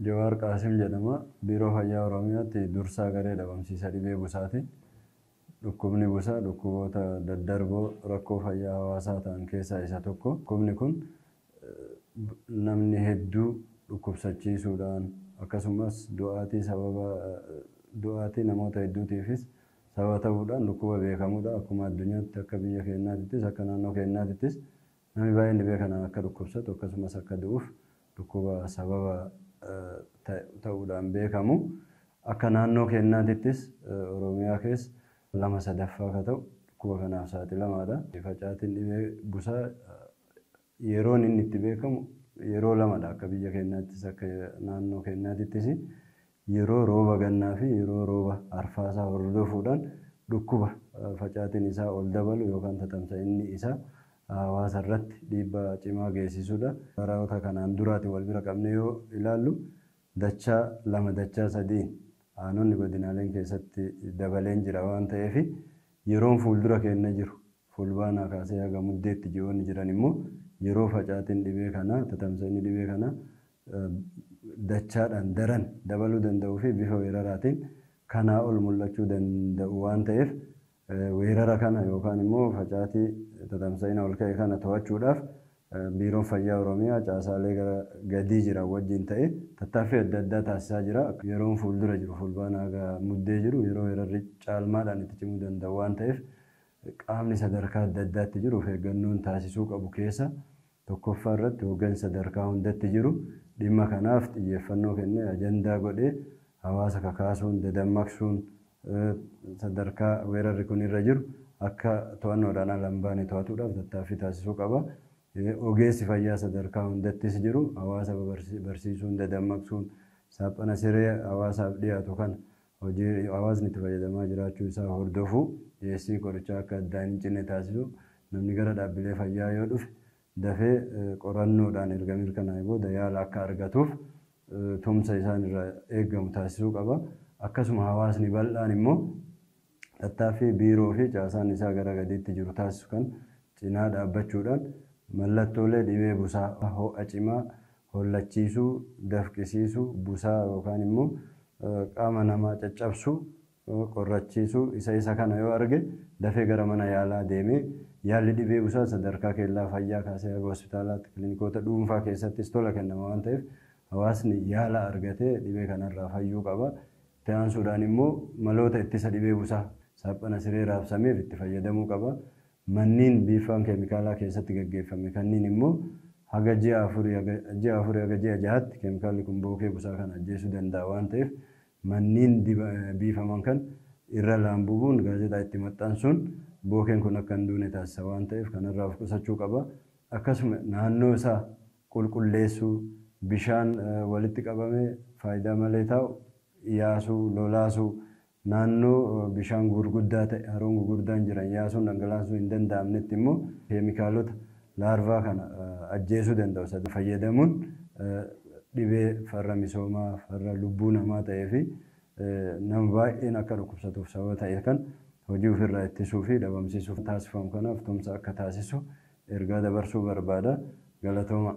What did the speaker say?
Jawaar Qaasim jedhama. Biiroo Fayyaa Oromiyaatti dursaa garee dhabamsiisa dhibee busaati. Dhukkubni busaa dhukkuboota daddarboo rakkoo fayyaa hawaasaa ta'an keessaa isa tokko. Dhukkubni kun namni hedduu dhukkubsachiisuudhaan akkasumas du'aatii namoota hedduutiifis sababa ta'uudhaan dhukkuba beekamuudha. Akkuma addunyaatti akka biyya keenyaattis akka naannoo keenyaattis namni baay'een dhibee kanaan akka dhukkubsatu akkasumas akka du'uuf dhukkuba sababa ta'uudhaan beekamu. Akka naannoo keenyaattis Oromiyaa keessa 2/3 akka ta'u dhukkuba kanaaf saaxilamaadha. Facaatiin dhibee busaa yeroon inni itti beekamu yeroo lamadha. Akka biyya keenyaattis akka naannoo keenyaattis yeroo rooba gannaa fi yeroo rooba arfaasaa hordofuudhaan dhukkuba facaatiin isaa ol dabalu yookaan tatamsa'inni isaa hawaasa irratti dhiibbaa cimaa geessisuudha. Baroota kanaan duraatti wal bira qabnee yoo ilaallu dachaa 2 dachaa 3 aanonni godinaaleen keessatti dabaleen jira waan ta'eef yeroon fuuldura keenya jiru fulbaanaa kaasee haga muddeetti ji'oonni jiran immoo yeroo facaatiin dhibee kanaa tatamsa'inni dhibee kanaa dachaadhaan daran dabaluu danda'uu fi bifa weeraraatiin kanaa ol mul'achuu danda'u waan ta'eef weerara kana yookaan immoo facaatii tatamsa'ina ol ka'e kana to'achuudhaaf Biiroon Fayyaa Oromiyaa caasaalee gadii jiran wajjin ta'ee tattaaffii adda addaa taasisaa jira. Yeroon fuuldura jiru fulbaanaa haga muddee jiru yeroo weerarri caalmaadhaan itti cimuu danda'u waan ta'eef qaamni sadarkaa adda addaatti jiru of eeggannoon taasisuu qabu keessa tokkoffaa irratti hooggansi sadarkaa hundatti jiru dhimma kanaaf xiyyeeffannoo kennee ajandaa godhee hawaasa kakaasuun dadammaqsuun sadarkaa weerarri kun irra jiru akka to'annoodhaan ala hin baane to'atuudhaaf tattaaffii taasisuu qaba. Ogeessi fayyaa sadarkaa hundattis jiru hawaasa barsiisuun dadammaqsuun saaphana siree hawaasaaf dhiyaatu kan hojii hawaasni itti fayyadamaa jiraachuu isaa hordofuu dhiyeessii qorichaa akka addaan hin cinne taasisu namni gara dhaabbilee fayyaa yoo dhufe dafee qorannoodhaan erga mirkanaa'ee booda yaala akka argatuuf tumsa isaan irraa eeggamu taasisuu qaba. Akkasuma hawaasni bal'aan immoo tattaaffii biiroo fi caasaan isaa gara gadiitti jiru taasisu kan cinaa dhaabbachuudhaan mallattoolee dhibee busaa ho'a cimaa hollachiisuu dafqisiisuu busaa yookaan immoo qaama namaa caccabsuu qorrachiisuu isa kana yoo arge dafee gara mana yaalaa deemee yaalli dhibee busaa sadarkaa keellaa fayyaa kaasee haga hospitaalaatti kiliinikoota dhuunfaa keessattis tola kennama waan ta'eef hawaasni yaala argatee dhibee kanarraa fayyuu qaba. Itti aansuudhaan immoo maloota ittisa dhibee busaa saaphana siree raabsameef itti fayyadamuu qaba. Manneen biifaan keemikaalaa keessatti gaggeeffame kanneen immoo haga ji'a 4 haga ji'a 6tti keemikaalli kun bookee busaa kana ajjeesuu danda'a waan ta'eef manneen biifaman kan irra laambubuun gaazexaa itti maxxansuun bookeen kun akka hin duune taasisa waan ta'eef kanarraa of qusachuu qaba. Akkasuma naannoo isaa qulqulleessuu bishaan walitti qabamee faayidaa malee taa'u yaasuu lolaasuu naannoo bishaan gurguddaa ta'e haroon gurguddaan jiran yaasuun dhangalaasuu hin danda'amnetti immoo keemikaalota laarvaa kana ajjeesuu danda'u fayyadamuun dhibee farra misoomaa farra lubbuu namaa ta'ee fi nama baay'een akka dhukkubsatuuf sababa ta'e kan hojii ofirraa ittisuu fi dhabamsiisuuf taasifamu kanaaf tumsa akka taasisu ergaa dabarsuu barbaada. Galatooma.